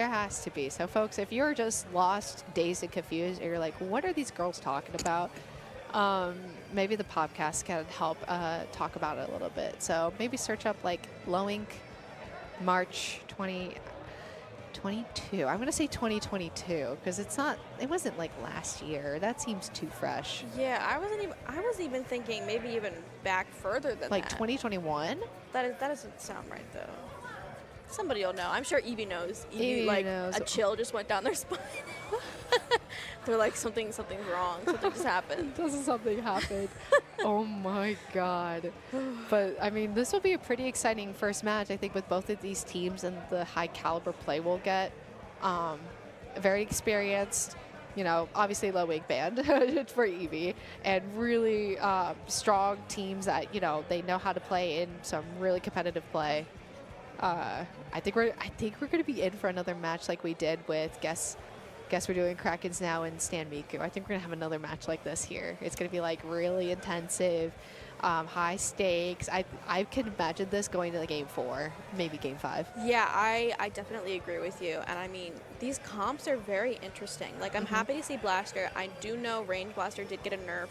There has to be. So, folks, if you're just lost, dazed, and confused, and you're like, what are these girls talking about? Maybe the podcast can help talk about it a little bit. So maybe search up like Low Ink March 2022. I'm going to say 2022 because it wasn't like last year. That seems too fresh. Yeah, I wasn't even thinking maybe even back further than like that. 2021? That doesn't sound right though. Somebody will know. I'm sure Evie knows. Evie like knows. A chill just went down their spine. They're like something's wrong. Something just happened. Doesn't something happen? Oh my God. But I mean, this will be a pretty exciting first match, I think, with both of these teams and the high caliber play we'll get. Very experienced, you know, obviously low wing band for Evie, and really strong teams that, you know, they know how to play in some really competitive play. I think we're going to be in for another match like we did with guess we're doing Krakens now and Stan Miku. I think we're gonna have another match like this here. It's gonna be like really intensive, high stakes. I can imagine this going to the game 4, maybe game 5. Yeah, I definitely agree with you. And I mean, these comps are very interesting. Like, I'm happy to see Blaster. I do know Range Blaster did get a nerf.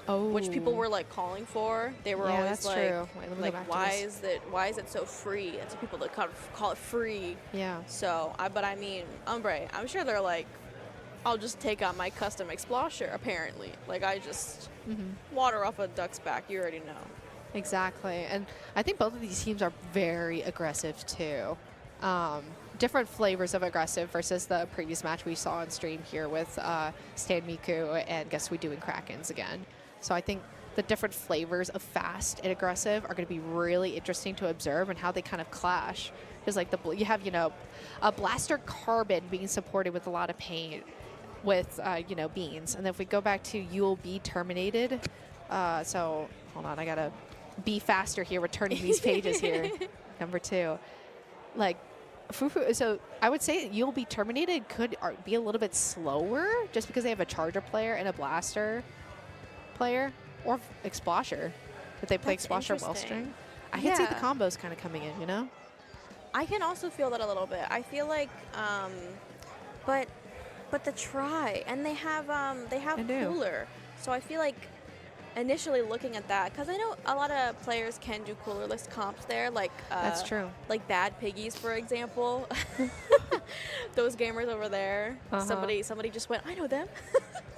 Oh. Which people were like calling for. They were always that's like, true. Wait, why is it so free? It's people that call it free. Yeah. So, but I mean, Umbre, I'm sure they're like, I'll just take out my custom Explosher, apparently. Like, I just water off a duck's back. You already know. Exactly. And I think both of these teams are very aggressive, too. Different flavors of aggressive versus the previous match we saw on stream here with Stan Miku and Guess We Doing Krakens again. So I think the different flavors of fast and aggressive are going to be really interesting to observe and how they kind of clash. Because like you have, you know, a Blaster Carbon being supported with a lot of paint with, you know, Beans. And then if we go back to You'll Be Terminated. So hold on, I got to be faster here returning these pages here. Number 2. Like, Fufu, so I would say You'll Be Terminated could be a little bit slower just because they have a Charger player and a Blaster player, or Explosher, if they play Explosher Wellstring. I can see the combos kind of coming in, you know? I can also feel that a little bit. I feel like, but the try, and they have cooler. So I feel like initially looking at that, because I know a lot of players can do cooler-less comps there, like that's true. Like Bad Piggies, for example. Those gamers over there. Somebody just went, I know them.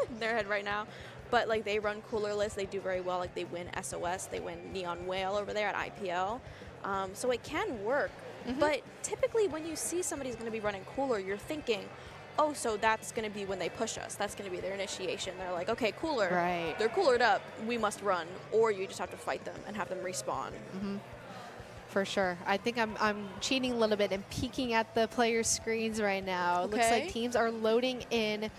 In their head right now. But like they run coolerless, they do very well. Like they win SOS, they win Neon Whale over there at IPL. So it can work. But typically when you see somebody's going to be running cooler, you're thinking, oh, so that's going to be when they push us. That's going to be their initiation. They're like, okay, cooler. Right. They're coolered up. We must run. Or you just have to fight them and have them respawn. For sure. I think I'm cheating a little bit and peeking at the players' screens right now. It looks like teams are loading in,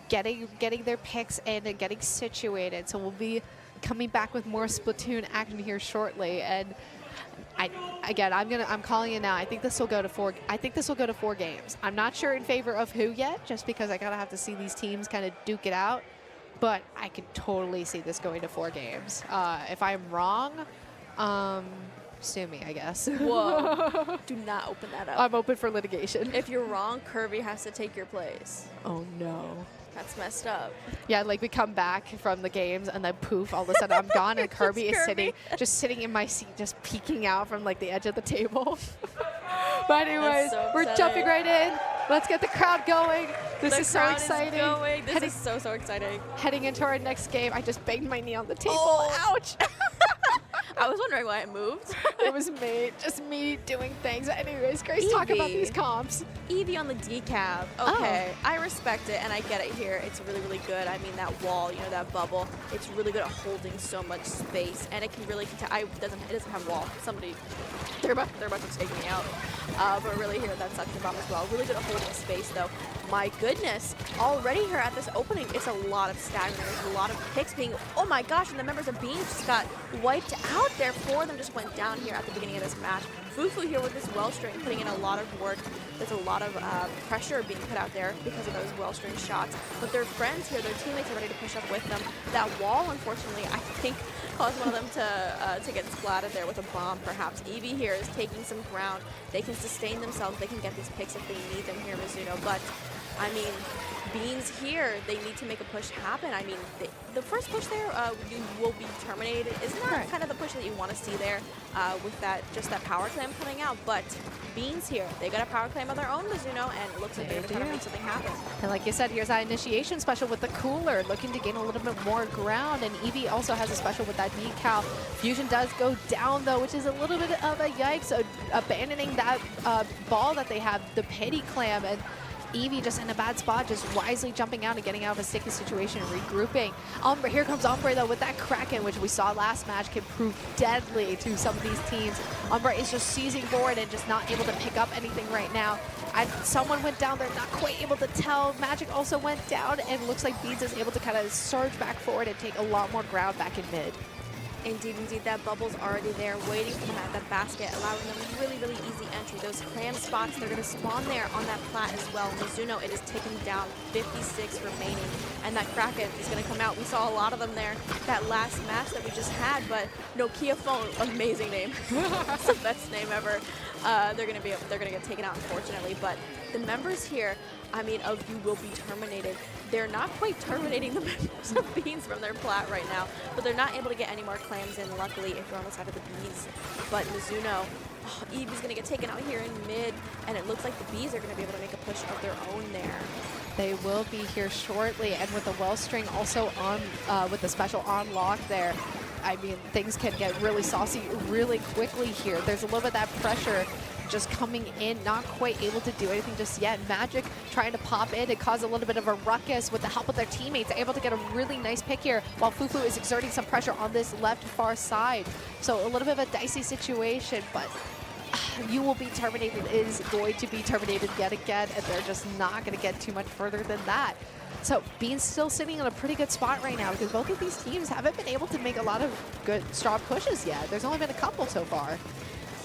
getting their picks and getting situated. So we'll be coming back with more Splatoon action here shortly. And I'm calling it now. I think this will go to 4. I think this will go to 4 games. I'm not sure in favor of who yet, just because I gotta have to see these teams kind of duke it out. But I could totally see this going to 4 games. If I'm wrong, sue me, I guess. Whoa. Do not open that up. I'm open for litigation. If you're wrong, Kirby has to take your place. Oh no. That's messed up. Yeah, like we come back from the games and then poof, all of a sudden I'm gone and Kirby is sitting in my seat, just peeking out from like the edge of the table. But anyways, we're jumping right in. Let's get the crowd going. This is so exciting. This is so exciting. Heading into our next game. I just banged my knee on the table. Oh. Ouch. I was wondering why it moved. It was me, just me doing things. Anyways, Grace, talk about these comps. Evie on the decab. Okay, I respect it and I get it here. It's really, really good. I mean, that wall, you know, that bubble, it's really good at holding so much space, and it can really it doesn't have wall. They're about to take me out. But really here, that suction bomb as well. Really good at holding space, though. My goodness, already here at this opening, it's a lot of staggering. There's a lot of picks being, oh my gosh, and the members of Beans just got wiped out there. 4 of them just went down here at the beginning of this match. Fufu here with this Wellstring, putting in a lot of work. There's a lot of pressure being put out there because of those well-stringed shots. But their friends here, their teammates are ready to push up with them. That wall, unfortunately, I think caused one of them to get splatted there with a bomb, perhaps. Eevee here is taking some ground. They can sustain themselves. They can get these picks if they need them here, Mizuno. But, I mean, Beans here, they need to make a push happen. I mean, the first push there you will be terminated. Isn't that kind of the push that you want to see there with just that power clam coming out? But Beans here, they got a power clam of their own, Mizuno, and it looks like they're going to make something happen. And like you said, here's that initiation special with the cooler, looking to gain a little bit more ground. And Eevee also has a special with that decal. Fusion does go down, though, which is a little bit of a yikes, abandoning that ball that they have, the pity clam. And Eevee just in a bad spot, just wisely jumping out and getting out of a sticky situation and regrouping. Here comes Ombre, though, with that Kraken, which we saw last match can prove deadly to some of these teams. Ombre is just seizing forward and just not able to pick up anything right now. Someone went down, they're not quite able to tell. Magic also went down, and looks like Beans is able to kind of surge back forward and take a lot more ground back in mid. Indeed, that bubble's already there, waiting for them at that basket, allowing them really, really easy entry. Those clam spots, they're going to spawn there on that plat as well. Mizuno, it is ticking down, 56 remaining, and that Kraken is going to come out. We saw a lot of them there that last match that we just had, but Nokia phone, amazing name. It's the best name ever. They're going to get taken out, unfortunately, but the members here, I mean, of You Will Be Terminated, they're not quite terminating the members of Beans from their plat right now, but they're not able to get any more clams in, luckily, if you're on the side of the Bees. But Mizuno, Eevee's going to get taken out here in mid, and it looks like the Bees are going to be able to make a push of their own there. They will be here shortly, and with the well string also on, with the special on lock there, I mean, things can get really saucy really quickly here. There's a little bit of that pressure just coming in, not quite able to do anything just yet. Magic trying to pop in and cause a little bit of a ruckus with the help of their teammates, able to get a really nice pick here while Fufu is exerting some pressure on this left far side. So a little bit of a dicey situation, but You Will Be Terminated is going to be terminated yet again, and they're just not going to get too much further than that. So Bean's still sitting in a pretty good spot right now because both of these teams haven't been able to make a lot of good, strong pushes yet. There's only been a couple so far.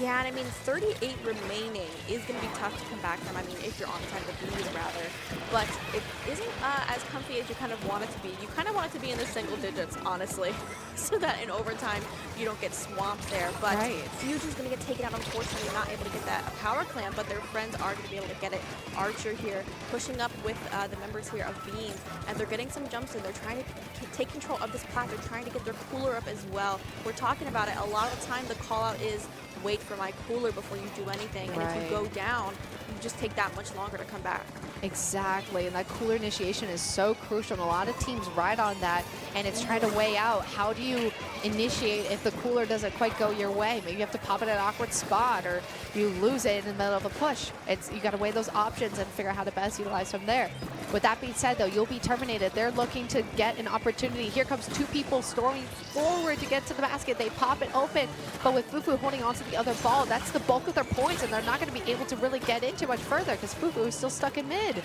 Yeah, and I mean, 38 remaining is going to be tough to come back from. I mean, if you're on the side of the Bees, rather. But it isn't as comfy as you kind of want it to be. You kind of want it to be in the single digits, honestly, so that in overtime you don't get swamped there. But Fusion's going to get taken out, unfortunately, not able to get that power clam, but their friends are going to be able to get it. Archer here pushing up with the members here of Beans, and they're getting some jumps in. They're trying to take control of this plat. They're trying to get their cooler up as well. We're talking about it. A lot of the time, the call out is wait for my cooler before you do anything. And if you go down, you just take that much longer to come back. Exactly, and that cooler initiation is so crucial, and a lot of teams ride on that, and it's trying to weigh out how do you initiate if the cooler doesn't quite go your way. Maybe you have to pop it at an awkward spot, or you lose it in the middle of a push. You got to weigh those options and figure out how to best utilize from there. With that being said, though, You'll Be Terminated. They're looking to get an opportunity. Here comes two people storming forward to get to the basket. They pop it open, but with Fufu holding onto the other ball, that's the bulk of their points, and they're not going to be able to really get in too much further because Fufu is still stuck in mid.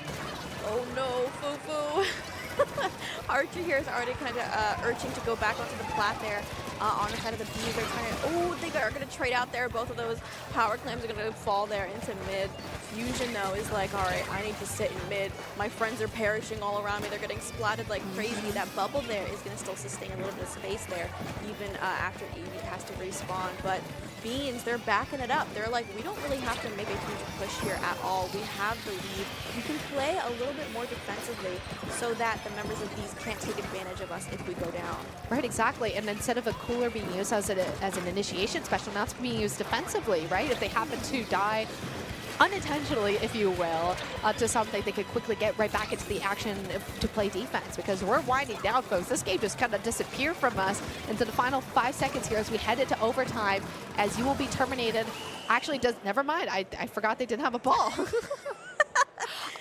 Oh no, Fufu. Archer here is already kind of urging to go back onto the plat there on the side of the Bees. They're trying to, they are going to trade out there. Both of those power clams are going to fall there into mid. Fusion, though, is like, all right, I need to sit in mid. My friends are perishing all around me. They're getting splatted like crazy. That bubble there is going to still sustain a little bit of space there, even after Eevee has to respawn. But Beans, they're backing it up. They're like, we don't really have to make a huge push here at all. We have the lead. We can play a little bit more defensively so that the members of Bees can't take advantage of us if we go down. Right, exactly. And instead of a cooler being used as an initiation special, now it's being used defensively, right? If they happen to die unintentionally, if you will, to something, they could quickly get right back into the action to play defense, because we're winding down, folks. This game just kind of disappeared from us into the final 5 seconds here as we head into overtime, as You Will Be Terminated. Actually, never mind. I forgot they didn't have a ball.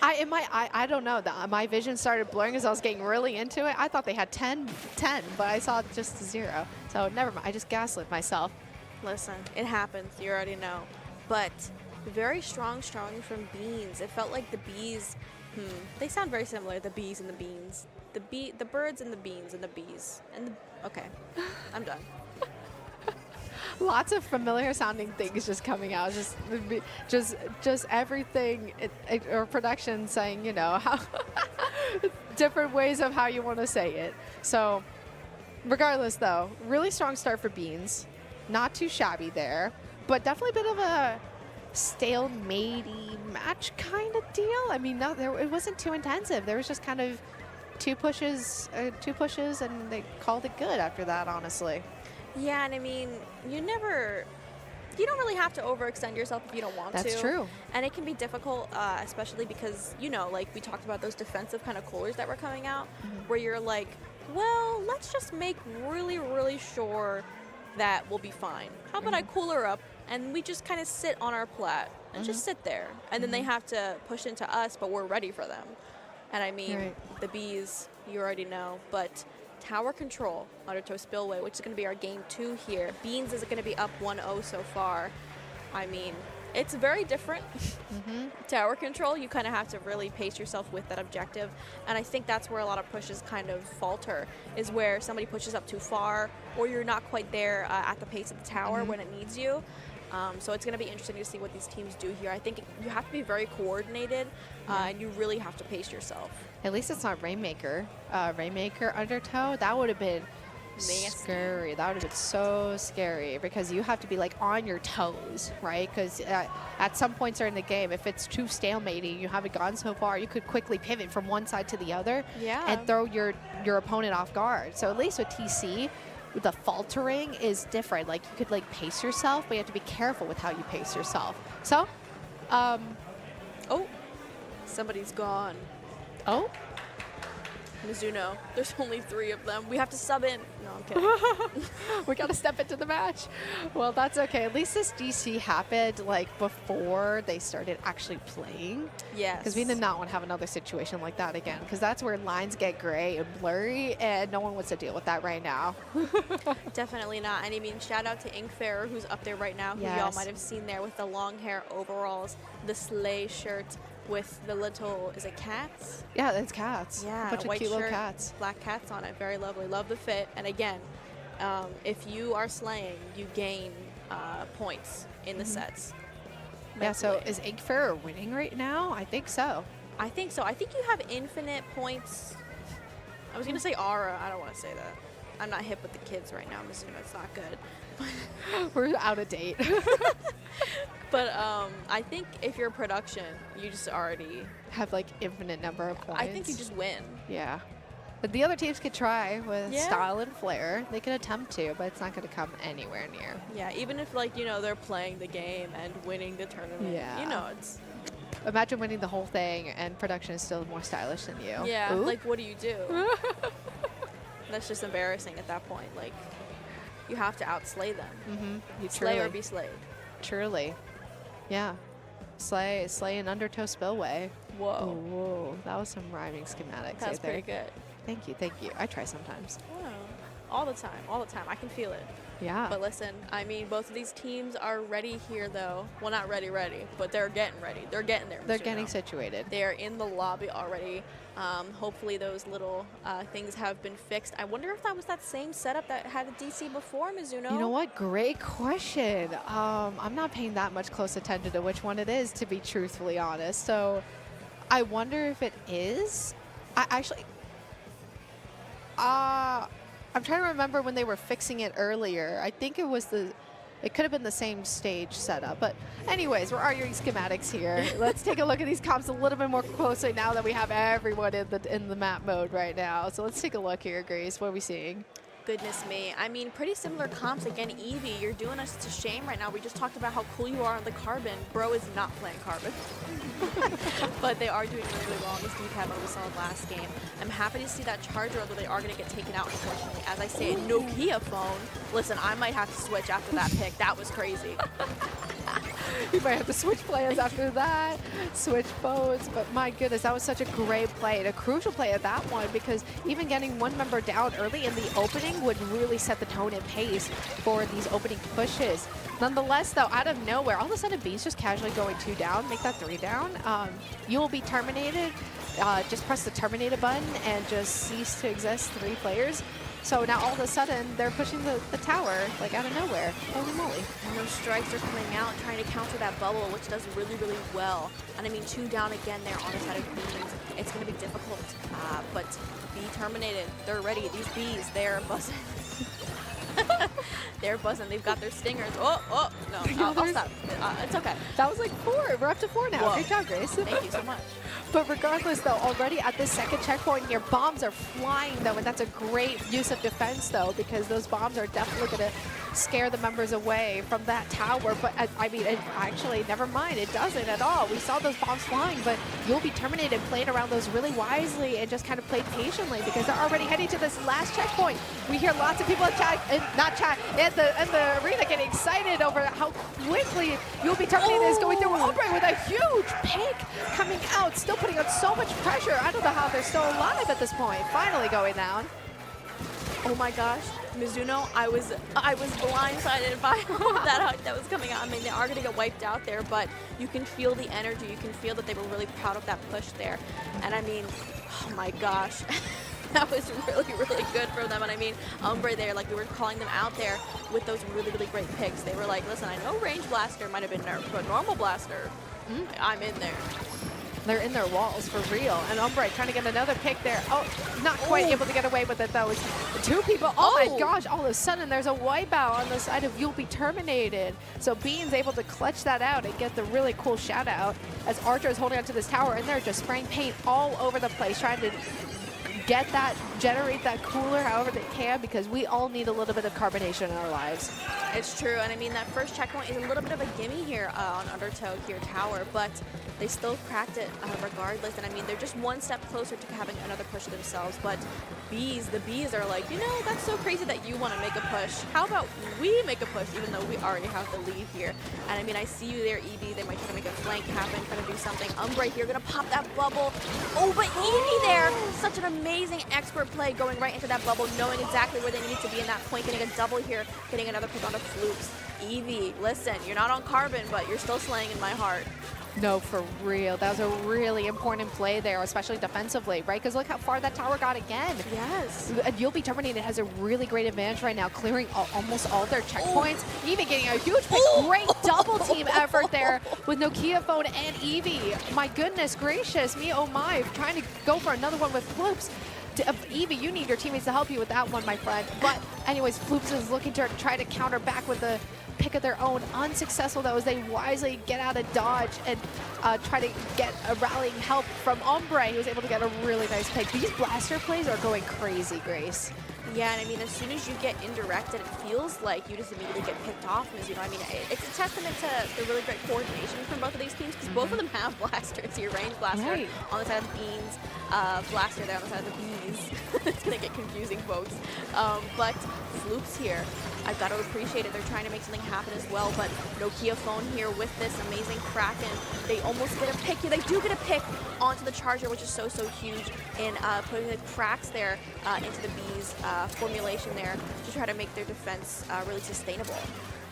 I don't know. My vision started blurring as I was getting really into it. I thought they had 10, but I saw just 0. So never mind. I just gaslit myself. Listen, it happens. You already know. But very strong from Beans. It felt like the Bees, they sound very similar, the Bees and the Beans. The birds and the beans and the bees. Okay, I'm done. Lots of familiar sounding things just coming out. Just everything, or production saying, you know, how different ways of how you want to say it. So regardless, though, really strong start for Beans. Not too shabby there, but definitely a bit of a stalemate-y match kind of deal. I mean, no, it wasn't too intensive. There was just kind of two pushes, and they called it good after that, honestly. Yeah, and I mean, you don't really have to overextend yourself if you don't want to. That's true. And it can be difficult, especially because, you know, like we talked about those defensive kind of coolers that were coming out, where you're like, well, let's just make really, really sure that we'll be fine. How about I cool her up and we just kind of sit on our plat and just sit there. And then they have to push into us, but we're ready for them. And I mean, the Bees, you already know, but tower control, Undertow Spillway, which is going to be our game 2 here. Beans is going to be up 1-0 so far. I mean, it's very different. Tower control, you kind of have to really pace yourself with that objective. And I think that's where a lot of pushes kind of falter, is where somebody pushes up too far or you're not quite there at the pace of the tower when it needs you. So it's going to be interesting to see what these teams do here. I think you have to be very coordinated, and you really have to pace yourself. At least it's not Rainmaker. Rainmaker Undertow, that would have been scary. That would have been so scary because you have to be like on your toes, right? Because at some points during the game, if it's too stalemating, you haven't gone so far, you could quickly pivot from one side to the other and throw your opponent off guard. So at least with TC, the faltering is different. Like you could like pace yourself, but you have to be careful with how you pace yourself. So, oh, somebody's gone. Oh, Mizuno. There's only 3 of them. We have to sub in. No, I'm kidding. we got to step into the match. Well, that's okay. At least this DC happened like before they started actually playing. Yes. Because we did not want to have another situation like that again. Because that's where lines get gray and blurry, and no one wants to deal with that right now. Definitely not. And I mean, shout out to Inkfarer, who's up there right now, who y'all might have seen there with the long hair overalls, the sleigh shirt with the little, is it cats? Yeah, it's cats. Yeah, a bunch of white cute shirt, little cats. Black cats on it. Very lovely. Love the fit. And again, if you are slaying, you gain points in the sets. Yeah, so is Inkfarer winning right now? I think so. I think so. I think you have infinite points. I was going to say aura. I don't want to say that. I'm not hip with the kids right now, Mizuno. It's not good. We're out of date. But I think if you're production, you just already have like infinite number of points. I think you just win. Yeah. But the other teams could try with style and flair. They could attempt to, but it's not going to come anywhere near. Yeah, even if like, you know, they're playing the game and winning the tournament. Yeah. You know, it's... Imagine winning the whole thing and production is still more stylish than you. Yeah, like what do you do? That's just embarrassing at that point. Like, you have to outslay them. You slay or be slayed. Truly. Yeah. Slay and Undertow Spillway. Whoa. Ooh, whoa. That was some rhyming schematics. That's pretty good. Thank you. I try sometimes. Wow. All the time. I can feel it. Yeah. But listen, I mean, both of these teams are ready here, though. Well, not ready, but they're getting ready. They're getting there. They're getting situated. They are in the lobby already. Hopefully those little things have been fixed. I wonder if that was that same setup that had a DC before, Mizuno? You know what? Great question. I'm not paying that much close attention to which one it is, to be truthfully honest. So I wonder if it is. I'm trying to remember when they were fixing it earlier. I think it could have been the same stage setup. But anyways, we're arguing schematics here. Let's take a look at these comps a little bit more closely now that we have everyone in the map mode right now. So let's take a look here, Grace. What are we seeing? Goodness me. I mean, pretty similar comps. Again, Evie, you're doing us to shame right now. We just talked about how cool you are on the Carbon. Bro is not playing Carbon. But they are doing really well on this D-pad that we saw last game. I'm happy to see that charger, although they are going to get taken out, unfortunately. As I say, Nokia phone. Listen, I might have to switch after that pick. That was crazy. You might have to switch plans after that, switch phones, but my goodness, that was such a great play, and a crucial play at that one, because even getting one member down early in the opening would really set the tone and pace for these opening pushes. Nonetheless, though, out of nowhere, all of a sudden, B's just casually going 2 down, make that 3 down. You will be terminated. Just press the terminated button and just cease to exist, 3 players. So now all of a sudden they're pushing the tower like out of nowhere. Holy moly. And those strikes are coming out trying to counter that bubble, which does really, really well. And I mean, 2 down again there on the side of Beans. It's going to be difficult, but Bee Terminated. They're ready. These bees, they're buzzing. They're buzzing. They've got their stingers. Oh, no, I'll stop. It's okay. That was like 4. We're up to 4 now. Whoa. Great job, Grace. Thank you so much. But regardless, though, already at the second checkpoint, your bombs are flying, though, and that's a great use of defense, though, because those bombs are definitely going to scare the members away from that tower. But, I mean, actually, never mind. It doesn't at all. We saw those bombs flying, but you'll be Terminated playing around those really wisely and just kind of played patiently because they're already heading to this last checkpoint. We hear lots of people in the arena getting excited over how quickly You'll Be Terminated is going through Ombre with a huge pick coming out, still putting on so much pressure. I don't know how they're still alive at this point. Finally going down. Oh my gosh, Mizuno, I was blindsided by all of that hype that was coming out. I mean, they are going to get wiped out there, but you can feel the energy. You can feel that they were really proud of that push there. And I mean, oh my gosh. That was really, really good for them. And I mean, Umbre there, like we were calling them out there with those really, really great picks. They were like, listen, I know Range Blaster might have been nerfed, but Normal Blaster, I'm in there. They're in their walls for real. And Umbre trying to get another pick there. Oh, not quite able to get away with it though. It's 2 people. Oh my gosh, all of a sudden there's a wipeout on the side of You'll Be Terminated. So Bean's able to clutch that out and get the really cool shout out as Archer is holding onto this tower and they're just spraying paint all over the place trying to generate that cooler however they can because we all need a little bit of carbonation in our lives. It's true, and I mean that first checkpoint is a little bit of a gimme here on Undertow here Tower, but they still cracked it regardless, and I mean they're just one step closer to having another push themselves, but the bees are like, you know, that's so crazy that you want to make a push. How about we make a push even though we already have the lead here? And I mean, I see you there, Evie. They might try to make a flank happen, try to do something. Umbre here, gonna pop that bubble. Oh, but Evie there, such an amazing expert play going right into that bubble, knowing exactly where they need to be in that point, getting a double here, getting another pick on the flukes. Evie, listen, you're not on carbon, but you're still slaying in my heart. No, for real. That was a really important play there, especially defensively, right? Because look how far that tower got again. Yes. You'll Be Terminated has a really great advantage right now, clearing almost all their checkpoints, even getting a huge pick. Great double team effort there with Nokia Phone and Evie. My goodness gracious, me oh my, trying to go for another one with Floops. Evie, you need your teammates to help you with that one, my friend. But anyways, Floops is looking to try to counter back with the pick of their own. Unsuccessful though as they wisely get out of dodge and try to get a rallying help from Ombre. He was able to get a really nice pick. These blaster plays are going crazy, Grace. Yeah, and I mean, as soon as you get indirected, it feels like you just immediately get picked off. As you know, I mean, it's a testament to the really great coordination from both of these teams because both of them have blasters. Your range blaster on the side of the Beans, blaster there on the side of the Bees. It's gonna get confusing, folks. But Floops here, I've got to appreciate it. They're trying to make something happen as well. But Nokia Phone here with this amazing Kraken, they almost get a pick here. They do get a pick onto the Charger, which is so huge in putting the cracks there into the Bees. Formulation there to try to make their defense really sustainable.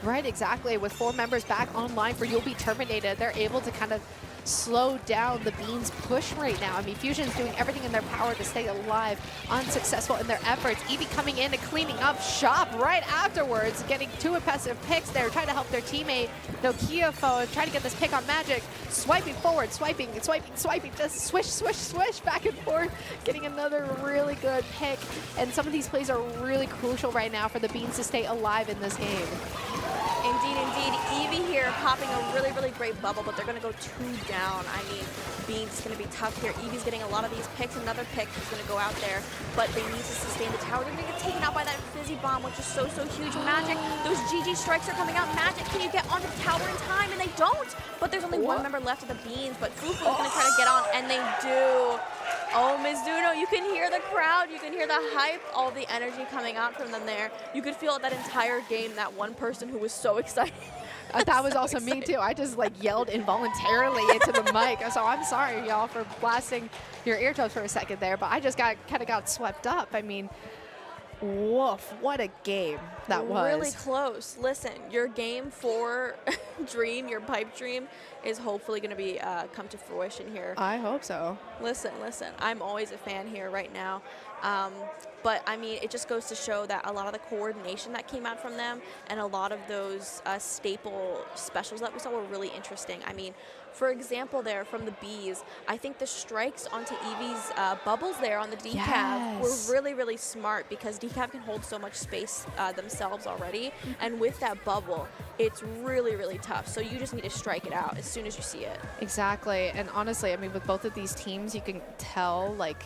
Right, exactly. With 4 members back online for You'll Be Terminated, they're able to kind of slow down the Beans' push right now. I mean, Fusion's doing everything in their power to stay alive, unsuccessful in their efforts. Evie coming in and cleaning up shop right afterwards, getting 2 impressive picks there, trying to help their teammate, Nokia Phone, trying to get this pick on Magic, swiping forward, swiping, just swish, back and forth, getting another really good pick. And some of these plays are really crucial right now for the Beans to stay alive in this game. Indeed. Evie here popping a really great bubble, but they're going to go 2 down. I mean, Beans is going to be tough here. Evie's getting a lot of these picks. Another pick is going to go out there, but they need to sustain the tower. They're going to get taken out by that Fizzy Bomb, which is so huge. Magic, those GG strikes are coming out. Magic, can you get onto the tower in time? And they don't, but there's only 1 member left of the Beans, but Fufu is going to try to get on, and they do. Oh, Mizuno, you can hear the crowd. You can hear the hype, all the energy coming out from them there. You could feel it that entire game, that one person who was so excited. That was so also excited. Me too. I just like yelled involuntarily into the mic. So I'm sorry, y'all, for blasting your eardrums for a second there, but I just kind of got swept up. I mean, woof, what a game that was. Really close. Listen, your game 4 dream, your pipe dream, is hopefully going to be come to fruition here. I hope so. Listen, I'm always a fan here right now. But, I mean, it just goes to show that a lot of the coordination that came out from them and a lot of those staple specials that we saw were really interesting. I mean, for example there from the Bees, I think the strikes onto Eevee's bubbles there on the decaf were really, really smart because decaf can hold so much space themselves already. And with that bubble, it's really, really tough. So you just need to strike it out as soon as you see it. Exactly. And honestly, I mean, with both of these teams, you can tell, like,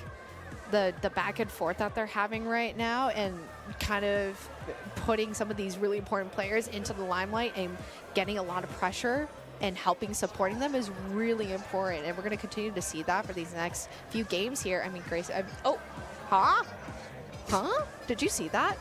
the back and forth that they're having right now and kind of putting some of these really important players into the limelight and getting a lot of pressure and helping supporting them is really important. And we're going to continue to see that for these next few games here. I mean, Grace, oh, huh? Did you see that?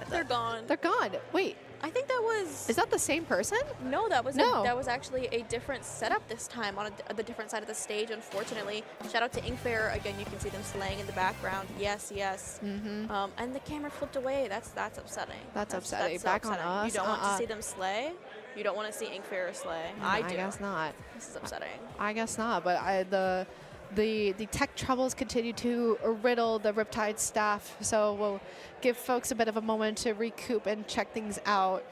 They're gone. They're gone. Wait. I think that was... Is that the same person? No, that was that was actually a different setup this time on the different side of the stage, unfortunately. Shout out to Inkfair. Again, you can see them slaying in the background. Yes, yes. And the camera flipped away. That's upsetting. That's upsetting. That's Back upsetting. on us. You don't want to see them slay? You don't want to see Inkfair slay? I do. I guess not. This is upsetting. I guess not, but the tech troubles continue to riddle the Riptide staff, so we'll give folks a bit of a moment to recoup and check things out.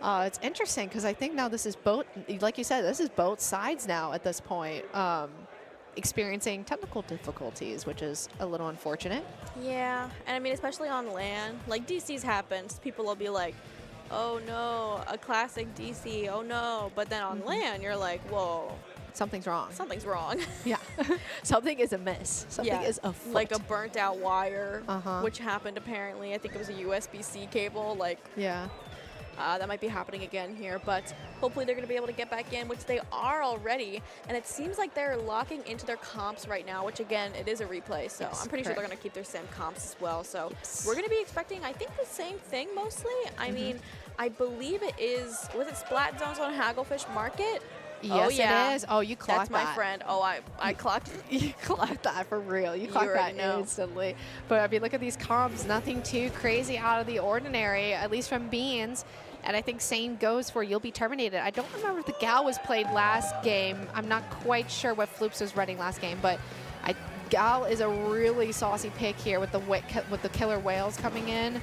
It's interesting because I think now this is both, like you said, this is both sides now at this point, experiencing technical difficulties, which is a little unfortunate. Yeah, and I mean, especially on LAN, like DC's happens, people will be like, oh no, a classic DC, oh no, but then on LAN, you're like, whoa. Something's wrong. Something's wrong. Yeah. Something is amiss. Something is afoot. Like a burnt out wire, which happened apparently. I think it was a USB-C cable. Like, yeah. That might be happening again here, but hopefully they're going to be able to get back in, which they are already. And it seems like they're locking into their comps right now, which again, it is a replay. So I'm pretty sure they're going to keep their sim comps as well. So we're going to be expecting, I think, the same thing mostly. I mean, I believe it is, was it Splat Zones on Hagglefish Market? Yes, it is. Oh, you clocked that. That's my friend. Oh, I clocked it. You clocked that for real. You clocked that instantly. But I mean, look at these comps. Nothing too crazy out of the ordinary, at least from Beans. And I think same goes for You'll Be Terminated. I don't remember if the Gal was played last game. I'm not quite sure what Floops was running last game, but Gal is a really saucy pick here with the killer whales coming in.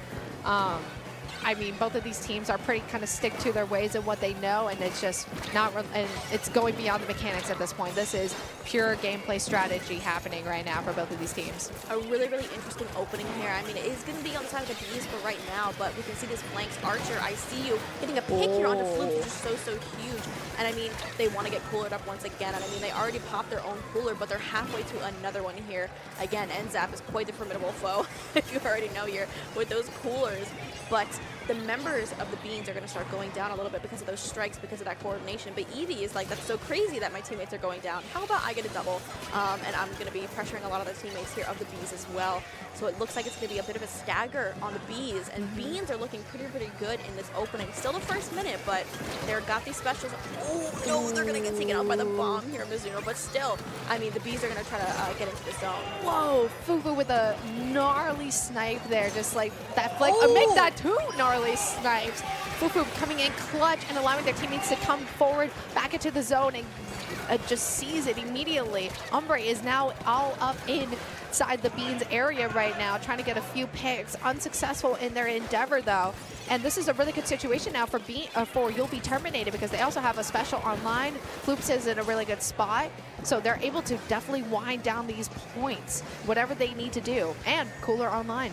I mean, both of these teams are pretty kind of stick to their ways and what they know, and it's just not, and it's going beyond the mechanics at this point. This is pure gameplay strategy happening right now for both of these teams. A really, really interesting opening here. I mean, it is going to be on the side of the Bees for right now, but we can see this flanks Archer. I see you getting a pick here onto Fluke, which is so, so huge. And I mean, they want to get coolered up once again. And I mean, they already popped their own cooler, but they're halfway to another one here. Again, NZAP is quite the formidable foe, if you already know here, with those coolers. But the members of the Beans are going to start going down a little bit because of those strikes, because of that coordination. But Eevee is like, that's so crazy that my teammates are going down. How about I get a double? And I'm going to be pressuring a lot of the teammates here of the Bees as well. So it looks like it's going to be a bit of a stagger on the Bees. And Beans are looking pretty good in this opening. Still the first minute, but they've got these specials. Oh, no, they're going to get taken out by the bomb here, Mizuno. But still, I mean, the Bees are going to try to get into the zone. Whoa, Fufu with a gnarly snipe there. Just like that flick. Make that two gnarly snipes. Fufu coming in clutch and allowing their teammates to come forward back into the zone and just seize it immediately. Umbre is now all up inside the Beans area right now, trying to get a few picks. Unsuccessful in their endeavor, though. And this is a really good situation now for You'll Be Terminated, because they also have a special online. Floops is in a really good spot, so they're able to definitely wind down these points, whatever they need to do. And Cooler online.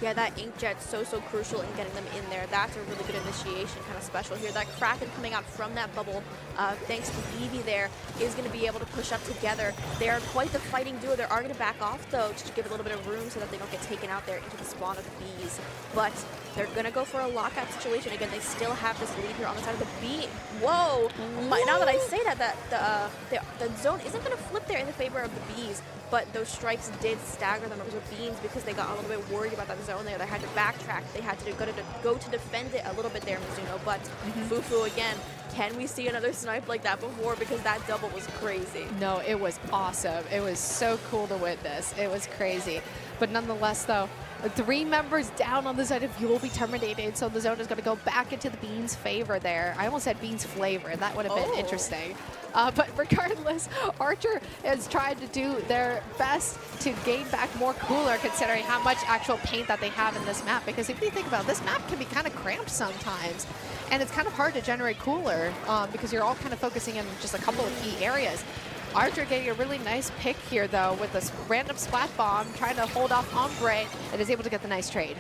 Yeah, that Inkjet's so crucial in getting them in there. That's a really good initiation kind of special here. That Kraken coming out from that bubble, thanks to Eevee there, is going to be able to push up together. They are quite the fighting duo. They are going to back off, though, to give a little bit of room so that they don't get taken out there into the spawn of the Bees. But they're going to go for a lockout situation. Again, they still have this lead here on the side of the Bee. Whoa! Now that I say that, the zone isn't going to flip there in the favor of the Bees. But those strikes did stagger the members of Beans because they got a little bit worried about that zone there. They had to backtrack. They had to go to defend it a little bit there, Mizuno. But Fufu, again, can we see another snipe like that before? Because that double was crazy. No, it was awesome. It was so cool to witness. It was crazy. But nonetheless, though, 3 members down on the side of You'll Be Terminated, so the zone is going to go back into the Beans' favor there. I almost said Beans' flavor. That would have been interesting. But regardless, Archer has tried to do their best to gain back more cooler, considering how much actual paint that they have in this map. Because if you think about it, this map can be kind of cramped sometimes. And it's kind of hard to generate cooler because you're all kind of focusing in just a couple of key areas. Archer getting a really nice pick here, though, with this random splat bomb, trying to hold off Ombre, and is able to get the nice trade.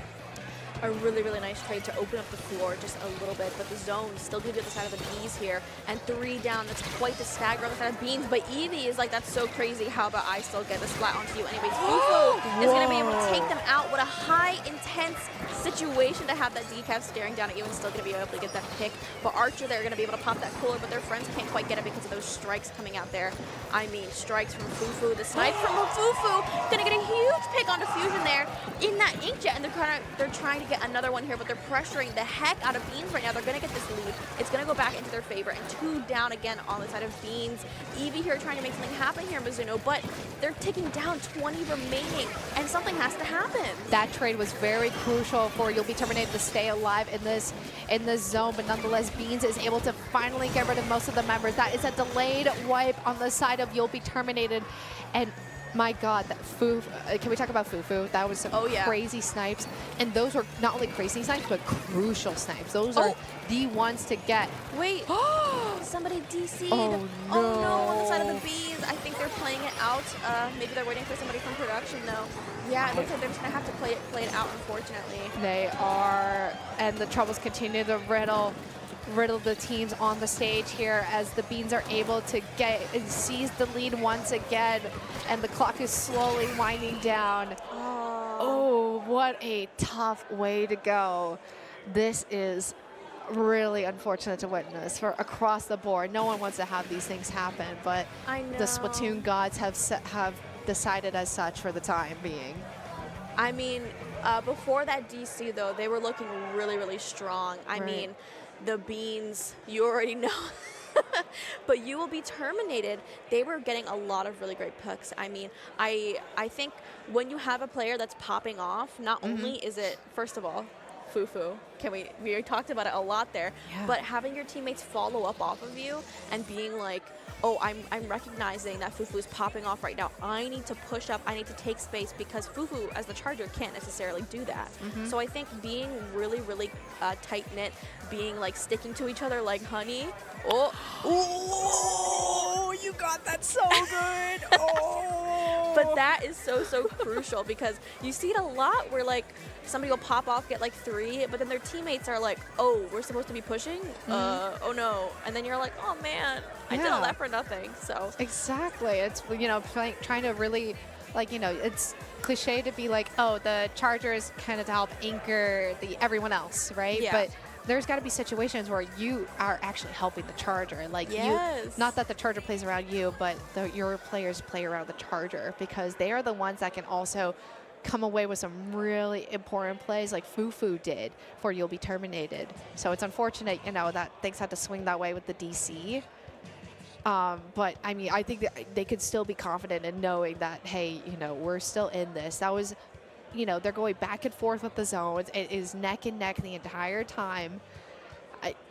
A really, really nice trade to open up the floor just a little bit, but the zone still gives you the side of the Bees here, and 3 down. That's quite the stagger on the side of Beans, but Evie is like, that's so crazy. How about I still get the splat onto you anyways? Fufu is going to be able to take them out. What a high, intense situation to have that decaf staring down at you and still going to be able to get that pick. But Archer, they're going to be able to pop that cooler, but their friends can't quite get it because of those strikes coming out there. I mean, strikes from Fufu. The snipe from Fufu going to get a huge pick on Diffusion there in that inkjet, and they're trying to get another one here, but they're pressuring the heck out of Beans right now. They're going to get this lead. It's going to go back into their favor, and 2 down again on the side of Beans. Evie here trying to make something happen here, Mizuno, but they're taking down 20 remaining, and something has to happen. That trade was very crucial for You'll Be Terminated to stay alive in this zone, but nonetheless, Beans is able to finally get rid of most of the members. That is a delayed wipe on the side of You'll Be Terminated, and my God, that can we talk about Fufu? That was some crazy snipes. And those were not only crazy snipes, but crucial snipes. Those are the ones to get. Wait, somebody DC'd. Oh, no. Oh, no, on the side of the Bees. I think they're playing it out. Maybe they're waiting for somebody from production, though. Yeah, it looks like they're just going to have to play it out, unfortunately. They are, and the troubles continue to riddle the teams on the stage here as the Beans are able to seize the lead once again, and the clock is slowly winding down. Oh, what a tough way to go. This is really unfortunate to witness for across the board. No one wants to have these things happen, but the Splatoon gods have decided as such for the time being. I mean, before that DC, though, they were looking really, really strong. I mean, the Beans, you already know. But You Will Be Terminated, they were getting a lot of really great picks. I mean, I think when you have a player that's popping off, not only is it, first of all, Fufu. We talked about it a lot there, but having your teammates follow up off of you and being like, oh, I'm recognizing that Fufu is popping off right now. I need to push up. I need to take space because Fufu, as the charger, can't necessarily do that. So I think being really, really tight-knit, being like sticking to each other like honey. Oh, you got that so good. But that is so crucial because you see it a lot where like somebody will pop off, get like 3, but then their teammates are like, oh, we're supposed to be pushing? Oh no. And then you're like, oh man, I did all that for nothing. So exactly. It's, you know, trying to really, like, you know, it's cliche to be like, oh, the charger is kind of to help anchor everyone else, right? Yeah. But there's got to be situations where you are actually helping the charger. Like not that the charger plays around you, but your players play around the charger because they are the ones that can also come away with some really important plays like Fufu did for You'll Be Terminated. So it's unfortunate, you know, that things had to swing that way with the DC. But I mean, I think that they could still be confident in knowing that, hey, you know, we're still in this. That was, you know, they're going back and forth with the zones. It is neck and neck the entire time.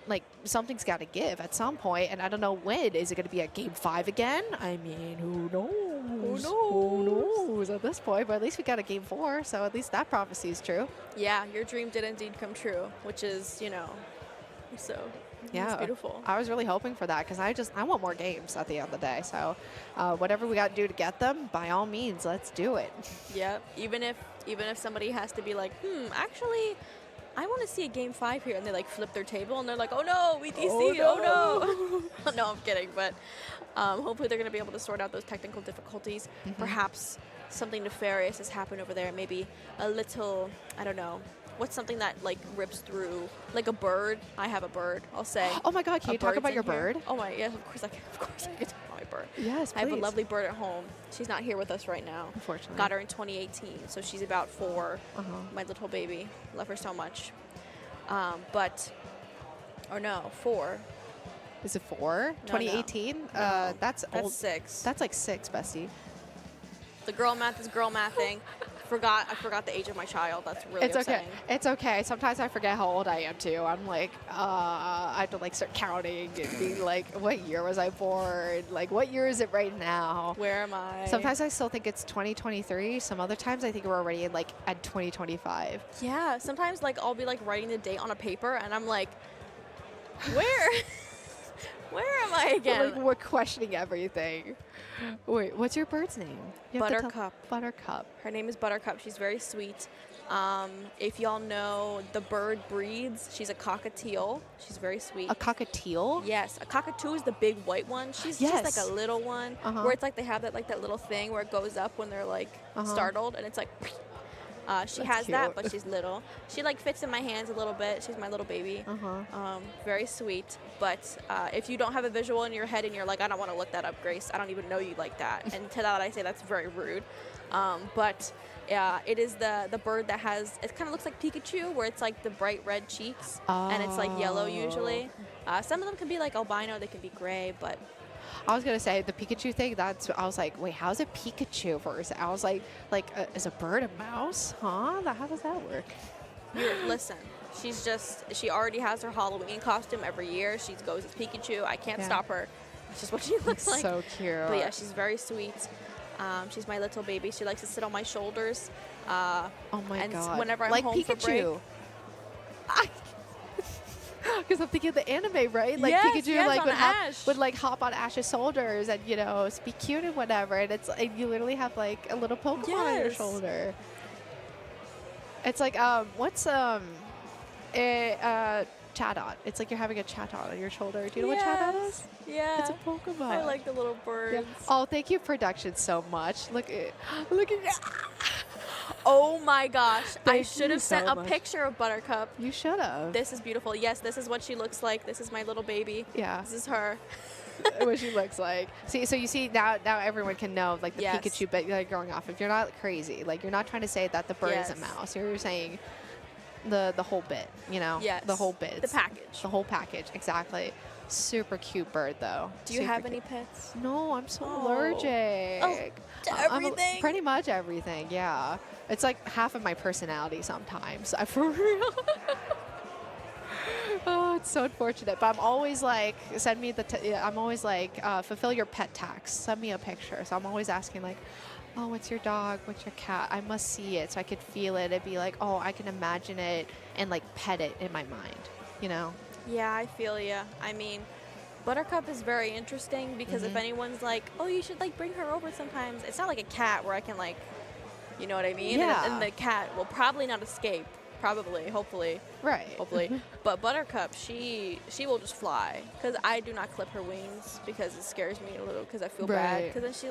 Like, something's got to give at some point, and I don't know when. Is it going to be a Game 5 again? I mean, who knows? Who knows at this point? But at least we got a Game 4, so at least that prophecy is true. Yeah, your dream did indeed come true, which is, you know, so it's beautiful. I was really hoping for that because I want more games at the end of the day. So whatever we got to do to get them, by all means, let's do it. Yeah, even if somebody has to be like, actually, I want to see a Game 5 here, and they like flip their table, and they're like, oh no, we DC, oh no. No, I'm kidding, but hopefully they're going to be able to sort out those technical difficulties. Perhaps something nefarious has happened over there, maybe a little, I don't know, what's something that like rips through, like a bird. I have a bird, I'll say. Oh my God, can you talk about your bird? Oh my, yeah, of course I can talk about my bird. Yes, please. I have a lovely bird at home. She's not here with us right now. Unfortunately. Got her in 2018, so she's about 4. My little baby. Love her so much. 4. Is it 4? No, 2018? No. That's old. 6. That's like 6, bestie. The girl math is girl mathing. I forgot the age of my child. That's really It's upsetting. okay. It's okay. Sometimes I forget how old I am too. I'm like, I have to like start counting and be like, what year was I born? Like, what year is it right now? Where am I? Sometimes I still think it's 2023. Some other times I think we're already in like at 2025. Yeah. Sometimes like I'll be like writing the date on a paper, and I'm like, where? Where am I again? Like, we're questioning everything. Wait, what's your bird's name? You have to tell- Buttercup. Buttercup. Her name is Buttercup. She's very sweet. If y'all know the bird breeds, she's a cockatiel. She's very sweet. A cockatiel? Yes, a cockatoo is the big white one. She's Yes. like a little one, where it's like they have that little thing where it goes up when they're like startled, and it's like. She That's has that, cute. but she's little. She like fits in my hands a little bit. She's my little baby. Very sweet. But if you don't have a visual in your head and you're like, I don't want to look that up, Grace. I don't even know you like that. And to that I say that's very rude. But it is the bird that has. It kind of looks like Pikachu, where it's like the bright red cheeks, and it's like yellow usually. Some of them can be like albino. They can be gray, but. I was gonna say the Pikachu thing. I was like, wait, how's a Pikachu versus? I was like, is a bird a mouse? Huh? How does that work? Listen, she already has her Halloween costume every year. She goes as Pikachu. I can't stop her. It's just what she looks like. So cute. But yeah, she's very sweet. She's my little baby. She likes to sit on my shoulders. Oh my and god. whenever I'm like home for break. Pikachu. Because I'm thinking of the anime, right? Like Yes, Pikachu, yes, like on would Ash. hop on Ash's shoulders and be cute and whatever. And you literally have like a little Pokemon on your Yes. shoulder. It's like what's Chatot? It's like you're having a Chatot on your shoulder. Do you know what Chatot is? Yeah. It's a Pokemon. I like the little birds. Yeah. Oh, thank you, production, so much. Look at. Oh my gosh. I Thank should you have sent so a much. picture of Buttercup. You should have. This is beautiful. Yes, this is what she looks like. This is my little baby. Yeah. This is her. What she looks like. See, so you see now everyone can know like the Yes. Pikachu bit like going off. If you're not crazy, like you're not trying to say that the bird is a Yes. mouse. You're saying the whole bit, you know? Yes. The whole bit. The package. The whole package, exactly. Super cute bird though. Do you Super have cute. any pets? No, I'm so Oh. allergic. Oh, to I'm everything? pretty much everything, yeah. It's like half of my personality sometimes. For real. Oh, it's so unfortunate. But I'm always like, send me I'm always like, fulfill your pet tax. Send me a picture. So I'm always asking like, oh, what's your dog? What's your cat? I must see it so I could feel it and be like, oh, I can imagine it and like pet it in my mind, you know? Yeah, I feel ya. I mean, Buttercup is very interesting because if anyone's like, oh, you should like bring her over sometimes, it's not like a cat where I can like, you know what I mean? Yeah. And the cat will probably not escape. Probably, hopefully. Right. Hopefully. But Buttercup, she will just fly because I do not clip her wings because it scares me a little because I feel bad. Right. Because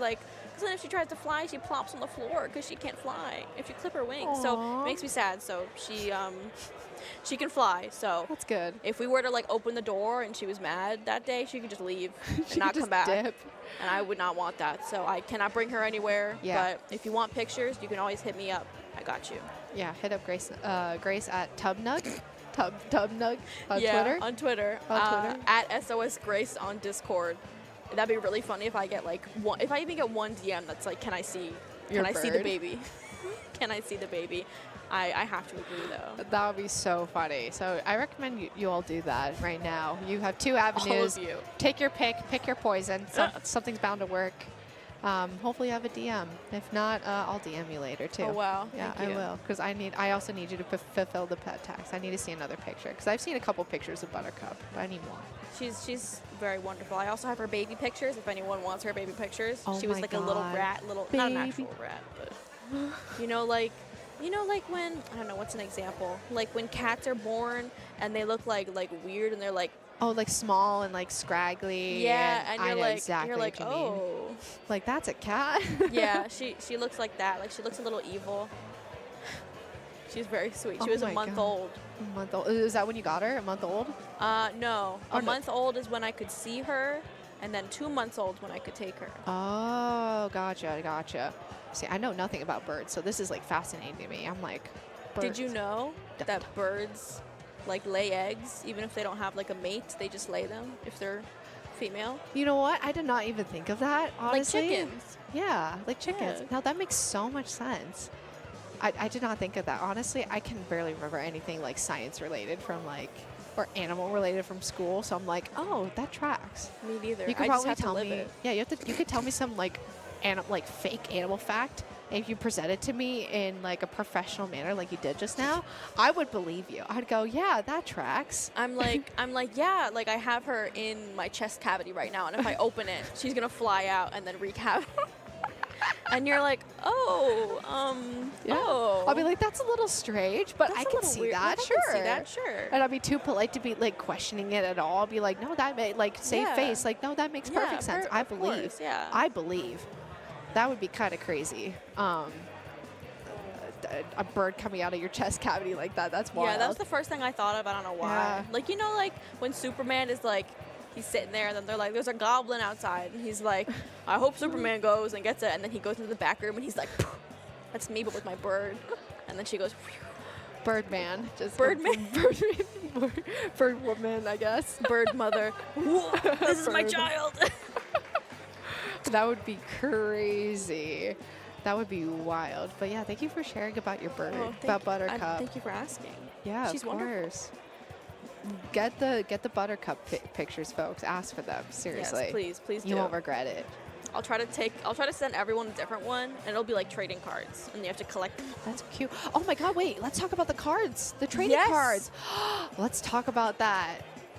then if she tries to fly, she plops on the floor because she can't fly if you clip her wings. So Aw. it makes me sad. So she can fly. So That's good. if we were to like open the door and she was mad that day, she could just leave and She not could come just back. dip. And I would not want that. So I cannot bring her anywhere. Yeah. But if you want pictures, you can always hit me up. I got you. Yeah, hit up Grace at Tubnug on Twitter. On Twitter. On Twitter. At SOS Grace on Discord. That'd be really funny if I get like one. If I even get one DM that's like, can I see the bird? baby? Can I see the baby? I have to agree though. That would be so funny. So I recommend you all do that right now. You have 2 avenues. All of you. Take your pick, pick your poison. Something's bound to work. Hopefully you have a DM. If not, I'll DM you later too. Oh wow. Yeah, Thank you. I will. Because I also need you to fulfill the pet tax. I need to see another picture. Because I've seen a couple pictures of Buttercup, but I need more. She's very wonderful. I also have her baby pictures. If anyone wants her baby pictures, Oh she was my like a little God. rat, not an Baby. actual rat, but like when I don't know what's an example. Like when cats are born and they look like weird and they're like Oh, like small and like scraggly. and I you're know like exactly what you mean. oh Like that's a cat. yeah, she looks like that. Like she looks a little evil. She's very sweet. She Oh was a my month God. old. A month old. Is that when you got her? A month old? No. Oh, A no. month old is when I could see her, and then 2 months old when I could take her. Oh, gotcha. See, I know nothing about birds, so this is like fascinating to me. I'm like, birds. Did you know that birds like lay eggs even if they don't have like a mate? They just lay them if they're female. You know what? I did not even think of that, honestly. Like chickens. Yeah, like chickens. Yeah. Now that makes so much sense. I did not think of that. Honestly, I can barely remember anything like science related from like, or animal related from school. So I'm like, oh, that tracks. Me neither. You could I probably just have tell to live me. it. Yeah, you could tell me some like, like fake animal fact. And if you present it to me in like a professional manner, like you did just now, I would believe you. I'd go, yeah, that tracks. I'm like, yeah, like I have her in my chest cavity right now, and if I open it, she's gonna fly out and then wreak havoc. And you're like, oh, Yeah. oh. I'll be like, that's a little strange, but That's I a can little see weird. that, Like, sure. I can see that, sure. And I'd be too polite to be like questioning it at all. I'll be like, no, that like save Yeah. face. Like, no, that makes Yeah, perfect sense. I of believe. course, yeah. I believe. That would be kind of crazy. A bird coming out of your chest cavity like that. That's wild. Yeah, that's the first thing I thought of. I don't know why. Yeah. Like, you know, like when Superman is like, he's sitting there and then they're like, there's a goblin outside. And he's like, I hope Superman goes and gets it. And then he goes into the back room and he's like, that's me, but with my bird. And then she goes, Birdman. Just Birdman. Bird woman, I guess. bird mother. This is my Bird. child. That would be crazy. That would be wild. But yeah, thank you for sharing about your bird, about Buttercup. Thank you for asking. Yeah, She's of wonderful. course. Get the Buttercup pictures, folks. Ask for them. Seriously. Yes, please do. You won't regret it. I'll try to send everyone a different one, and it'll be like trading cards, and you have to collect them. That's cute. Oh my God! Wait, let's talk about the cards, the trading Yes. cards. Let's talk about that.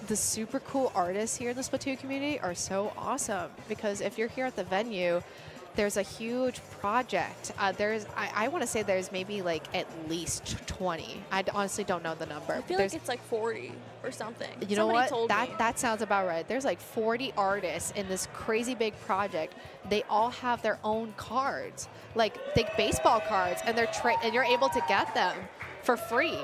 The super cool artists here in the Splatoon community are so awesome because if you're here at the venue, there's a huge project. I want to say there's maybe like at least 20. I honestly don't know the number. I feel like it's like 40 or something. You know what? Told me. That sounds about right. There's like 40 artists in this crazy big project. They all have their own cards, like think baseball cards, and and you're able to get them for free.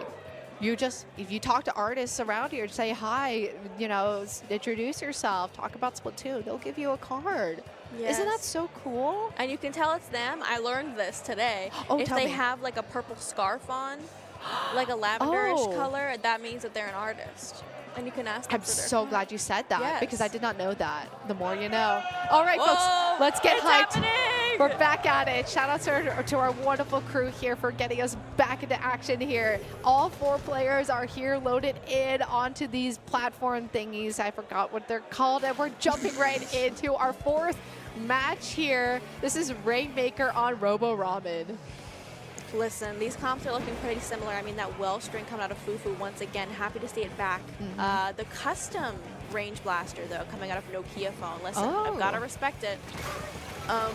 If you talk to artists around here, say hi, you know, introduce yourself, talk about Splatoon, they'll give you a card. Yes. Isn't that so cool? And you can tell it's them. I learned this today. Oh, if tell they me. have like a purple scarf on, like a lavenderish Oh. color, that means that they're an artist. And you can ask them I'm for their so card. glad you said that because I Yes. did not know that. The more you know. All right, Whoa, folks, let's get it's hyped. happening! We're back at it. Shout out to our wonderful crew here for getting us back into action here. All 4 players are here loaded in onto these platform thingies. I forgot what they're called. And we're jumping right into our 4th match here. This is Rainmaker on Robo Ramen. Listen, these comps are looking pretty similar. I mean, that well string coming out of Fufu once again. Happy to see it back. The custom range blaster, though, coming out of Nokia phone. Listen, I've got to respect it.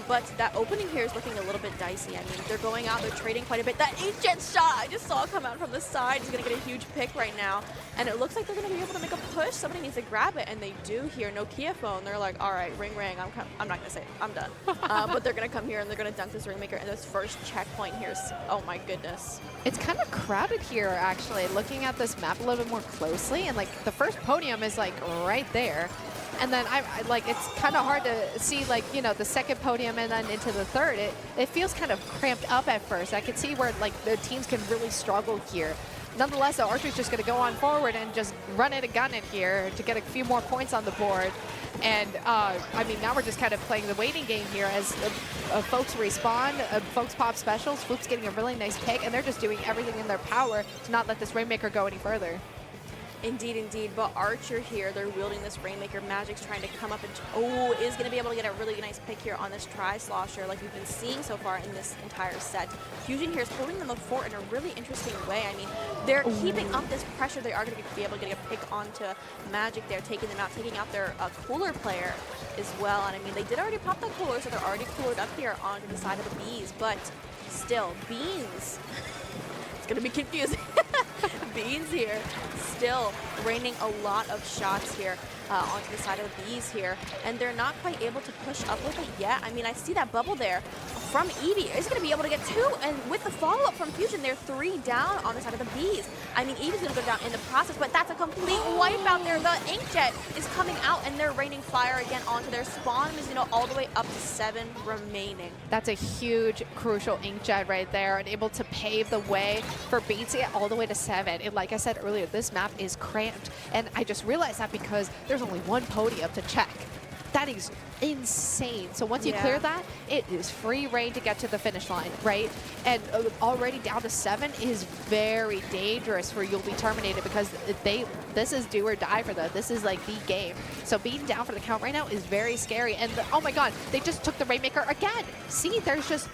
But that opening here is looking a little bit dicey. I mean, they're going out, they're trading quite a bit. That 8-jet shot I just saw come out from the side is going to get a huge pick right now. And it looks like they're going to be able to make a push. Somebody needs to grab it, and they do here. Nokia phone, they're like, all right, ring, ring. I'm not going to say it. I'm done. But they're going to come here, and they're going to dunk this Ringmaker. And this first checkpoint here is, oh, my goodness. It's kind of crowded here, actually. Looking at this map a little bit more closely, and like the first podium is like right there. And then I like it's kind of hard to see like, you know, the second podium and then into the third. It feels kind of cramped up at first. I can see where like the teams can really struggle here. Nonetheless, the Archer's just going to go on forward and just run it and gun it here to get a few more points on the board. And I mean, now we're just kind of playing the waiting game here as folks respawn, folks pop specials. Floop's getting a really nice pick, and they're just doing everything in their power to not let this Rainmaker go any further. Indeed, indeed. But Archer here, they're wielding this Rainmaker. Magic's trying to come up and, is going to be able to get a really nice pick here on this Tri-Slosher like we've been seeing so far in this entire set. Fusion here is holding them up fort in a really interesting way. I mean, they're keeping up this pressure. They are going to be able to get a pick onto Magic there, taking them out, taking out their cooler player as well. And I mean, they did already pop that cooler, so they're already coolered up here onto the side of the Bees. But still, Beans... It's going to be confusing. Beans here still raining a lot of shots here onto the side of the Bees here, and they're not quite able to push up with it yet. I mean, I see that bubble there from Eevee. Is going to be able to get 2, and with the follow-up from Fusion, they're 3 down on the side of the Bees. I mean, Eevee's going to go down in the process, but that's a complete wipe out there. The Inkjet is coming out, and they're raining fire again onto their spawn. Is, all the way up to 7 remaining. That's a huge, crucial Inkjet right there, and able to pave the way for Beans to get all the way to 7. And like I said earlier, this map is cramped, and I just realized that because there's only 1 podium to check. That is insane. So once you Yeah. clear that, it is free reign to get to the finish line, right? And already down to 7 is very dangerous for You'll Be Terminated, because this is do or die for them. This is like the game. So being down for the count right now is very scary. And oh my god, they just took the Rainmaker again. See, there's just...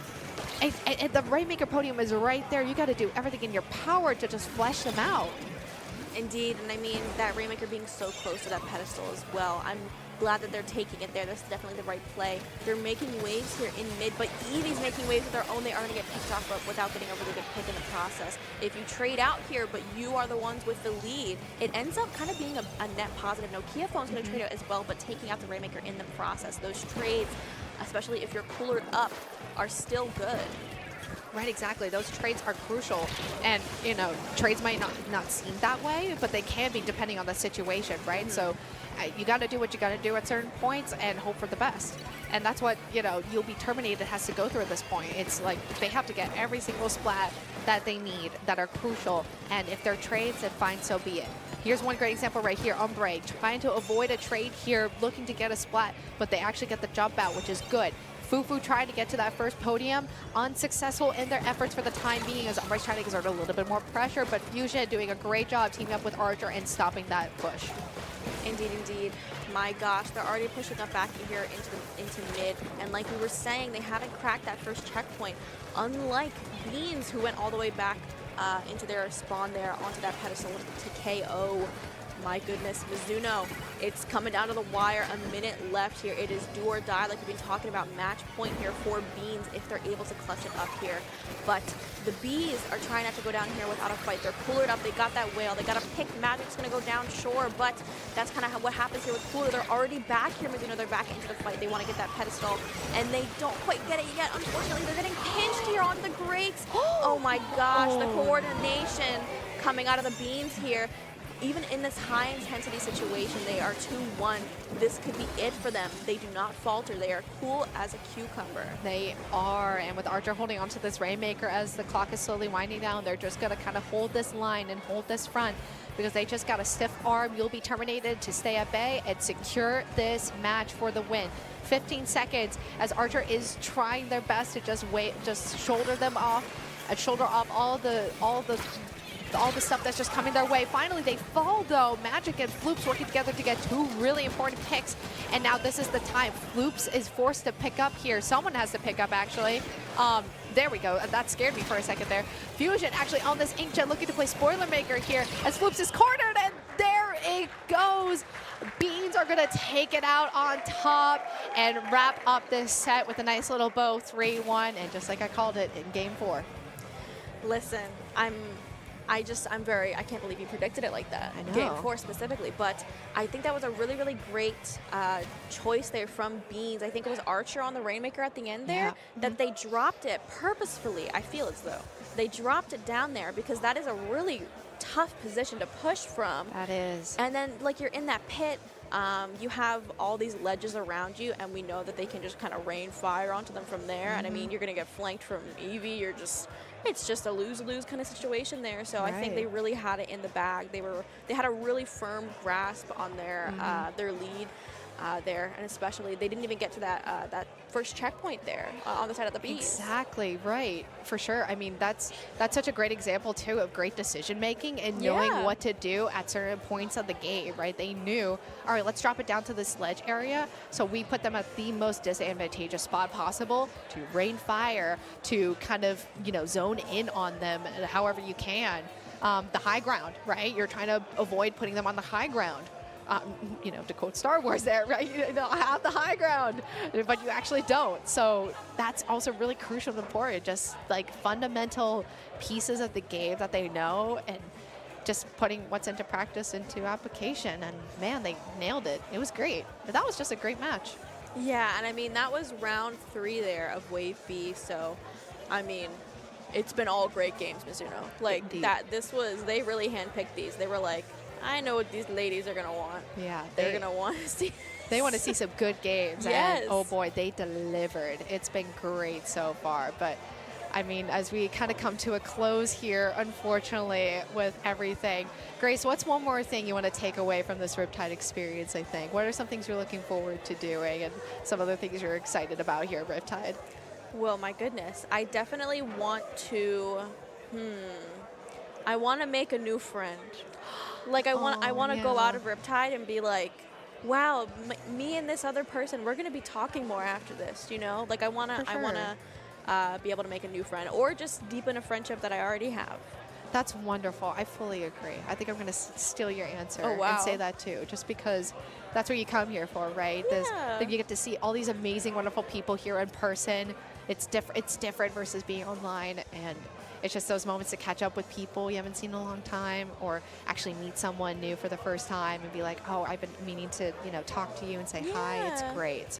And the Rainmaker podium is right there. You got to do everything in your power to just flesh them out. Indeed, and I mean, that Rainmaker being so close to that pedestal as well. I'm glad that they're taking it there. That's definitely the right play. They're making waves here in mid, but Eevee's making waves of their own. They are going to get picked off without getting a really good pick in the process. If you trade out here, but you are the ones with the lead, it ends up kind of being a net positive. No, Kia Phone's going to trade out as well, but taking out the Rainmaker in the process. Those trades, especially if you're coolered up, are still good. Right, exactly. Those trades are crucial. And, you know, trades might not seem that way, but they can be depending on the situation, right? So you got to do what you got to do at certain points and hope for the best. And that's what, you know, You'll Be Terminated has to go through at this point. It's like they have to get every single splat that they need that are crucial. And if they're trades, then fine, so be it. Here's one great example right here. Umbre trying to avoid a trade here, looking to get a splat, but they actually get the jump out, which is good. Fufu trying to get to that first podium, unsuccessful in their efforts for the time being, as Umbre's trying to exert a little bit more pressure, but Fusion doing a great job teaming up with Archer and stopping that push. Indeed, indeed. My gosh, they're already pushing up back here into mid, and like we were saying, they haven't cracked that first checkpoint, unlike Beans, who went all the way back into their spawn there onto that pedestal to KO. My goodness, Mizuno, it's coming down to the wire, a minute left here. It is do or die, like we've been talking about, match point here for Beans if they're able to clutch it up here. But the Bees are trying not to go down here without a fight. They're coolered up, they got that whale, they got a pick. Magic's gonna go down, sure, but that's kind of what happens here with Cooler. They're already back here, Mizuno, they're back into the fight. They want to get that pedestal, and they don't quite get it yet. Unfortunately, they're getting pinched here onto the grates. Oh my gosh, the coordination coming out of the Beans here. Even in this high-intensity situation, they are 2-1. This could be it for them. They do not falter. They are cool as a cucumber. They are, and with Archer holding onto this Rainmaker as the clock is slowly winding down, they're just going to kind of hold this line and hold this front, because they just got a stiff arm. You'll Be Terminated to stay at bay and secure this match for the win. 15 seconds as Archer is trying their best to just shoulder them off, and shoulder off all the stuff that's just coming their way. Finally, they fall, though. Magic and Floops working together to get 2 really important picks. And now this is the time. Floops is forced to pick up here. Someone has to pick up, actually. There we go. That scared me for a second there. Fusion actually on this Inkjet looking to play Spoiler Maker here as Floops is cornered, and there it goes. Beans are going to take it out on top and wrap up this set with a nice little bow, 3-1, and just like I called it in Game 4. Listen, I can't believe you predicted it like that. I know. Game 4 specifically, but I think that was a really, really great choice there from Beans. I think it was Archer on the Rainmaker at the end there that they dropped it purposefully, I feel as though. They dropped it down there because that is a really tough position to push from. That is. And then, like, you're in that pit, you have all these ledges around you, and we know that they can just kind of rain fire onto them from there. And I mean, you're going to get flanked from Eevee. It's just a lose-lose kind of situation there. So I think they really had it in the bag. They had a really firm grasp on their lead there, and especially they didn't even get to that first checkpoint there on the side of the Bees. Exactly, right, for sure. I mean, that's such a great example too of great decision making and knowing what to do at certain points of the game, right? They knew, all right, let's drop it down to the sledge area. So we put them at the most disadvantageous spot possible to rain fire, to kind of, you know, zone in on them however you can. The high ground, right? You're trying to avoid putting them on the high ground. You know, to quote Star Wars there, right? You don't have the high ground, but you actually don't. So that's also really crucial and important, just like fundamental pieces of the game that they know and just putting what's into practice into application. And man, they nailed it. It was great. But that was just a great match. Yeah, and I mean, that was round 3 there of Wave B. So, I mean, it's been all great games, Mizuno. Like, they really handpicked these. They were like, I know what these ladies are going to want. Yeah. They're going to want to see. They want to see some good games. Yes. And oh boy, they delivered. It's been great so far. But I mean, as we kind of come to a close here, unfortunately, with everything. Grace, what's one more thing you want to take away from this Riptide experience, I think? What are some things you're looking forward to doing and some other things you're excited about here at Riptide? Well, my goodness. I definitely want to, I want to make a new friend. Like, I want to go out of Riptide and be like, wow, me and this other person, we're going to be talking more after this, you know? Like, I want to be able to make a new friend or just deepen a friendship that I already have. That's wonderful. I fully agree. I think I'm going to steal your answer Oh, wow. and say that too, just because that's what you come here for, right? Yeah. You get to see all these amazing, wonderful people here in person. It's different versus being online, and it's just those moments to catch up with people you haven't seen in a long time, or actually meet someone new for the first time and be like, oh, I've been meaning to, talk to you and say hi. It's great.